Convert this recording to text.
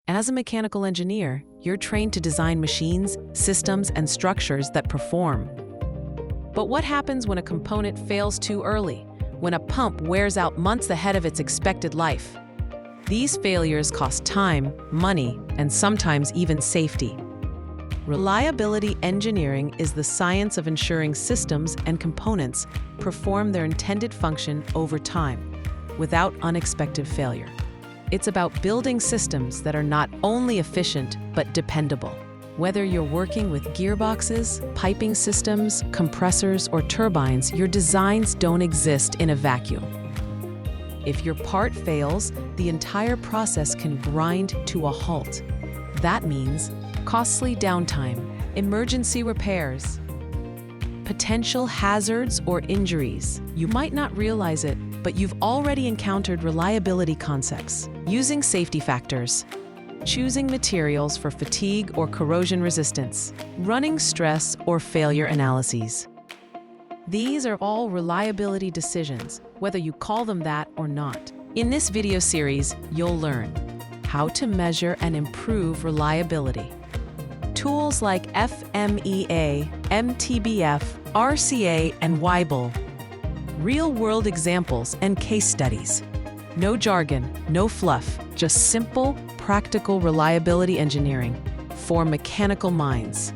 As a mechanical engineer, you're trained to design machines, systems, and structures that perform. But what happens when a component fails too early? When a pump wears out months ahead of its expected life? These failures cost time, money, and sometimes even safety. Reliability engineering is the science of ensuring systems and components perform their intended function over time, without unexpected failure. It's about building systems that are not only efficient, but dependable. Whether you're working with gearboxes, piping systems, compressors, or turbines, your designs don't exist in a vacuum. If your part fails, the entire process can grind to a halt. That means costly downtime, emergency repairs, potential hazards or injuries. You might not realize it, but you've already encountered reliability concepts. Using safety factors, choosing materials for fatigue or corrosion resistance, running stress or failure analyses. These are all reliability decisions, whether you call them that or not. In this video series, you'll learn how to measure and improve reliability. Tools like FMEA, MTBF, RCA, and Weibull. Real-world examples and case studies. No jargon, no fluff, just simple, practical reliability engineering for mechanical minds.